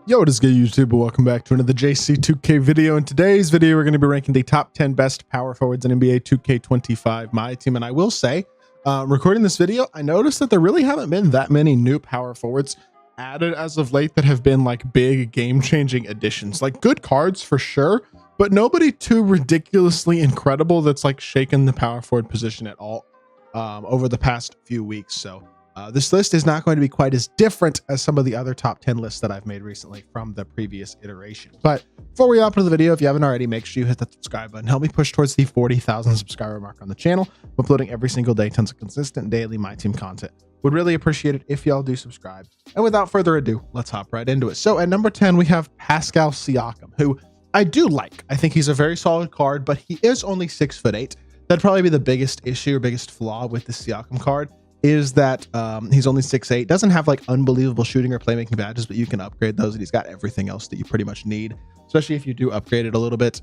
Yo, what is good, YouTube? Welcome back to another JC2K video. In today's video, we're going to be ranking the top 10 best power forwards in NBA 2K25 MyTEAM. And I will say, recording this video, I noticed that there really haven't been that many new power forwards added as of late that have been like big game-changing additions. Like good cards for sure, but nobody too ridiculously incredible that's like shaken the power forward position at all over the past few weeks. So this list is not going to be quite as different as some of the other top 10 lists that I've made recently from the previous iteration. But before we hop into the video, if you haven't already, make sure you hit the subscribe button. Help me push towards the 40,000 subscriber mark on the channel. I'm uploading every single day, tons of consistent daily MyTEAM content. Would really appreciate it if y'all do subscribe. And without further ado, let's hop right into it. So at number 10, we have Pascal Siakam, who I do like. I think he's a very solid card, but he is only 6'8". That'd probably be the biggest issue or biggest flaw with the Siakam card, is that he's only 6'8", doesn't have like unbelievable shooting or playmaking badges, but you can upgrade those and he's got everything else that you pretty much need, especially if you do upgrade it a little bit.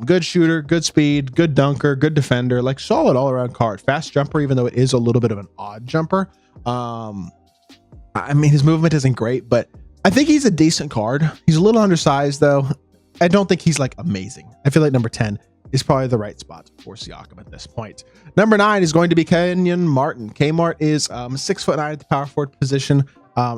Good shooter, good speed, good dunker, good defender, like solid all-around card. Fast jumper, even though it is a little bit of an odd jumper. I mean, his movement isn't great, but I think he's a decent card. He's a little undersized though. I don't think he's like amazing. I feel like number 10 is probably the right spot for Siakam at this point. Number 9 is going to be Kenyon Martin. Kmart is 6'9" at the power forward position.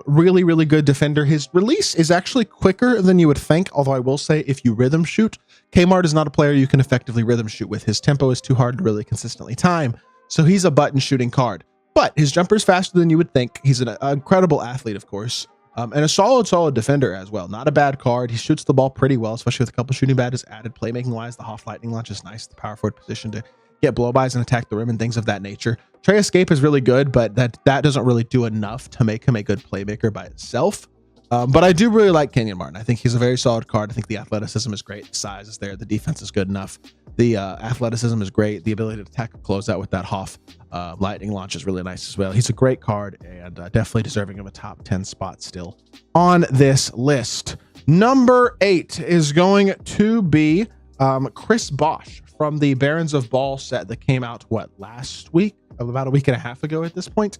Really good defender. His release is actually quicker than you would think, although I will say if you rhythm shoot, Kmart is not a player you can effectively rhythm shoot with. His tempo is too hard to really consistently time, so he's a button shooting card. But his jumper is faster than you would think. He's an incredible athlete, of course. And a solid defender as well. Not a bad card. He shoots the ball pretty well, especially with a couple shooting badges added. Playmaking wise, the Hoff Lightning launch is nice. The power forward position to get blow-bys and attack the rim and things of that nature. Trey Escape is really good, but that doesn't really do enough to make him a good playmaker by itself. But I do really like Kenyon Martin. I think he's a very solid card. I think the athleticism is great. The size is there. The defense is good enough. The athleticism is great. The ability to attack a closeout with that Hoff Lightning launch is really nice as well. He's a great card and definitely deserving of a top 10 spot still on this list. Number 8 is going to be Chris Bosch from the Barons of Ball set that came out, what, last week? About a week and a half ago at this point.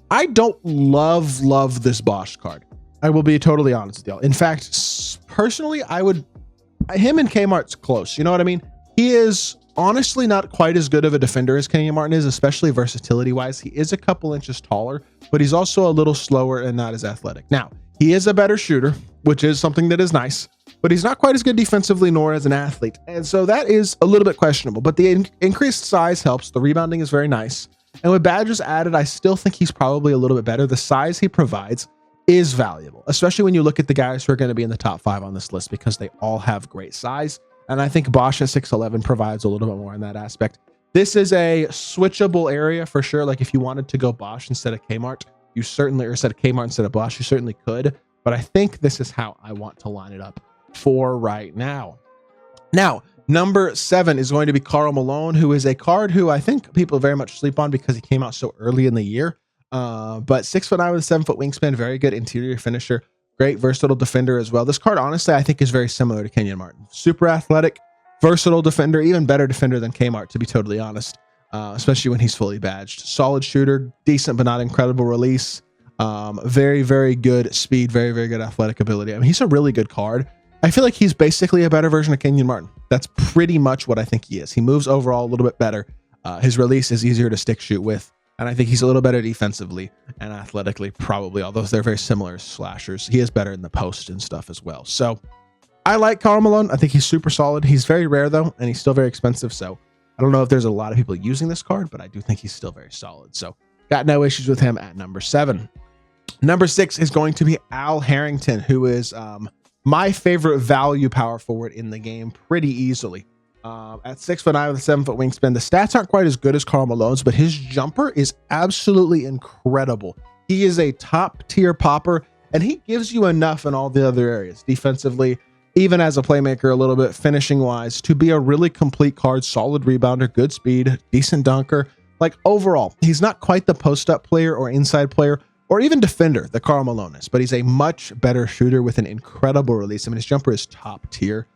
I don't love this Bosch card. I will be totally honest with y'all. In fact, personally, him and Kmart's close. You know what I mean? He is honestly not quite as good of a defender as Kenyon Martin is, especially versatility wise. He is a couple inches taller, but he's also a little slower and not as athletic. Now, he is a better shooter, which is something that is nice, but he's not quite as good defensively nor as an athlete. And so that is a little bit questionable, but the increased size helps. The rebounding is very nice. And with badges added, I still think he's probably a little bit better. The size he provides is valuable, especially when you look at the guys who are going to be in the top 5 on this list, because they all have great size. And I think Bosch at 6'11" provides a little bit more in that aspect. This is a switchable area for sure. Like if you wanted to go Bosch instead of Kmart, you certainly, or instead of Kmart instead of Bosch, you certainly could. But I think this is how I want to line it up for right now. Now, number 7 is going to be Karl Malone, who is a card who I think people very much sleep on because he came out so early in the year. But 6'9" with a 7-foot wingspan, very good interior finisher, great versatile defender as well. This card, honestly, I think is very similar to Kenyon Martin. Super athletic, versatile defender, even better defender than Kmart, to be totally honest, especially when he's fully badged. Solid shooter, decent but not incredible release, very good speed, very good athletic ability. I mean, he's a really good card. I feel like he's basically a better version of Kenyon Martin. That's pretty much what I think he is. He moves overall a little bit better. His release is easier to stick shoot with. And I think he's a little better defensively and athletically, probably, although they're very similar slashers. He is better in the post and stuff as well. So I like Karl Malone. I think he's super solid. He's very rare, though, and he's still very expensive. So I don't know if there's a lot of people using this card, but I do think he's still very solid. So got no issues with him at number 7. Number 6 is going to be Al Harrington, who is my favorite value power forward in the game pretty easily. At 6'9" with a 7-foot wingspan. The stats aren't quite as good as Karl Malone's, but his jumper is absolutely incredible. He is a top tier popper, and he gives you enough in all the other areas, defensively, even as a playmaker a little bit, finishing wise, to be a really complete card. Solid rebounder, good speed, decent dunker. Like overall, he's not quite the post up player or inside player or even defender that Karl Malone is, but he's a much better shooter with an incredible release. I mean, his jumper is top tier.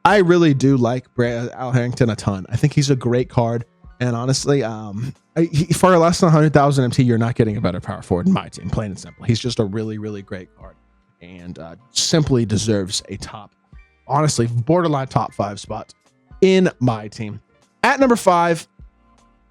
I really do like Al Harrington a ton. I think he's a great card. And honestly, for less than 100,000 MT, you're not getting a better power forward in my team, plain and simple. He's just a really great card. and simply deserves a honestly, borderline top 5 spot in my team. At number 5,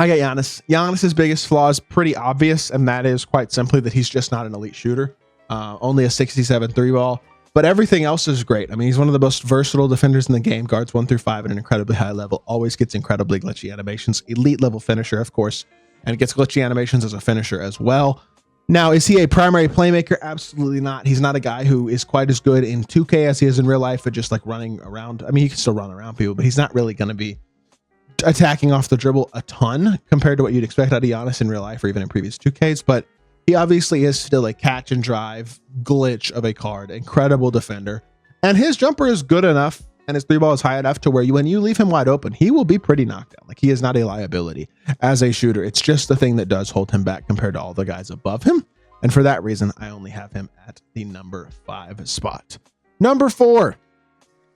I got Giannis. Giannis's biggest flaw is pretty obvious, and that is quite simply that he's just not an elite shooter. Only a 67 3-ball, but everything else is great. I mean, he's one of the most versatile defenders in the game, guards 1 through 5 at an incredibly high level, always gets incredibly glitchy animations, elite level finisher, of course, and gets glitchy animations as a finisher as well. Now, is he a primary playmaker? Absolutely not. He's not a guy who is quite as good in 2K as he is in real life at just like running around. I mean, he can still run around people, but he's not really going to be attacking off the dribble a ton compared to what you'd expect out of Giannis in real life or even in previous 2Ks, but he obviously is still a catch and drive glitch of a card, incredible defender, and his jumper is good enough and his 3-ball is high enough to where when you leave him wide open, he will be pretty knocked down. Like, he is not a liability as a shooter. It's just the thing that does hold him back compared to all the guys above him, and for that reason, I only have him at the number 5 spot. Number 4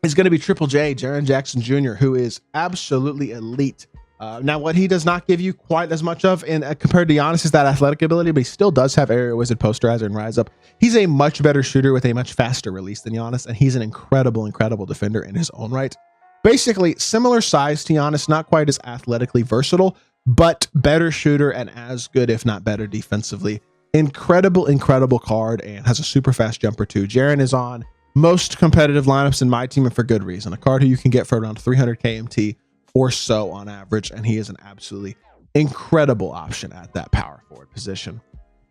is going to be Triple J, Jaren Jackson Jr., who is absolutely elite. Now, what he does not give you quite as much of compared to Giannis is that athletic ability, but he still does have Area Wizard, Posterizer, and Rise Up. He's a much better shooter with a much faster release than Giannis, and he's an incredible defender in his own right. Basically, similar size to Giannis, not quite as athletically versatile, but better shooter and as good, if not better, defensively. Incredible card, and has a super fast jumper too. Jaren is on most competitive lineups in my team, and for good reason. A card who you can get for around 300 KMT or so on average, and he is an absolutely incredible option at that power forward position.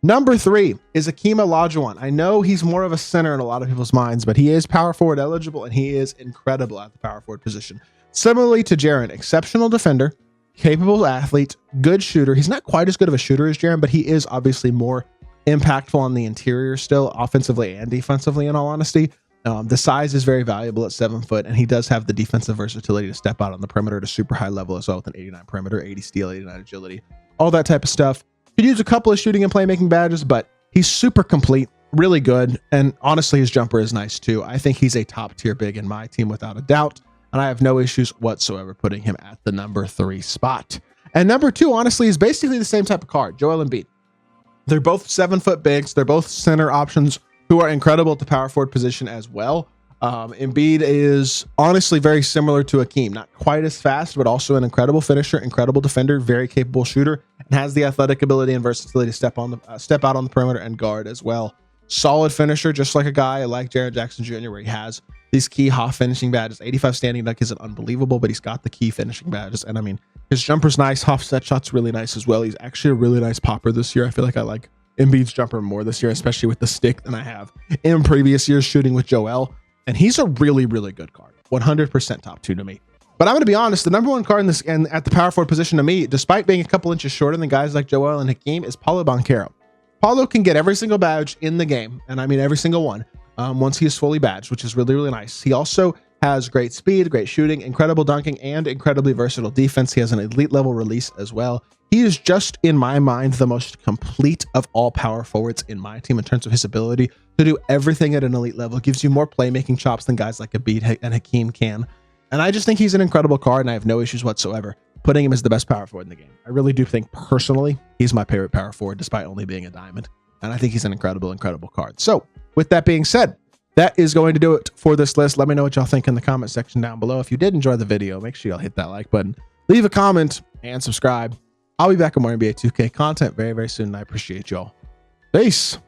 Number 3 is Hakeem Olajuwon. I know he's more of a center in a lot of people's minds, but he is power forward eligible, and he is incredible at the power forward position. Similarly to Jaren, exceptional defender, capable athlete, good shooter. He's not quite as good of a shooter as Jaren, but he is obviously more impactful on the interior still, offensively and defensively, in all honesty. The size is very valuable at 7 foot, and he does have the defensive versatility to step out on the perimeter at a super high level as well, with an 89 perimeter, 80 steal, 89 agility, all that type of stuff. Could use a couple of shooting and playmaking badges, but he's super complete, really good, and honestly, his jumper is nice too. I think he's a top tier big in my team without a doubt, and I have no issues whatsoever putting him at the number 3 spot. And number 2, honestly, is basically the same type of card, Joel Embiid. They're both 7 foot bigs. They're both center options who are incredible at the power forward position as well. Embiid is honestly very similar to Hakeem, not quite as fast, but also an incredible finisher, incredible defender, very capable shooter, and has the athletic ability and versatility to step out on the perimeter and guard as well. Solid finisher, just like a guy like Jaren Jackson Jr., where he has these key half finishing badges. 85 standing dunk isn't unbelievable, but he's got the key finishing badges. And I mean, his jumper's nice, half set shot's really nice as well. He's actually a really nice popper this year. I feel like I like Embiid's jumper more this year, especially with the stick, than I have in previous years shooting with Joel. And he's a really good card. 100% top 2 to me. But I'm going to be honest, the number 1 card in this and at the power forward position to me, despite being a couple inches shorter than guys like Joel and Hakeem, is Paulo Borero. Paulo can get every single badge in the game, and I mean every single one, once he is fully badged, which is really nice. He also has great speed, great shooting, incredible dunking, and incredibly versatile defense. He has an elite level release as well. He is just, in my mind, the most complete of all power forwards in my team in terms of his ability to do everything at an elite level. Gives you more playmaking chops than guys like Embiid and Hakeem can. And I just think he's an incredible card, and I have no issues whatsoever putting him as the best power forward in the game. I really do think, personally, he's my favorite power forward, despite only being a diamond. And I think he's an incredible card. So, with that being said, that is going to do it for this list. Let me know what y'all think in the comment section down below. If you did enjoy the video, make sure y'all hit that like button, leave a comment, and subscribe. I'll be back with more NBA 2K content very soon, and I appreciate y'all. Peace.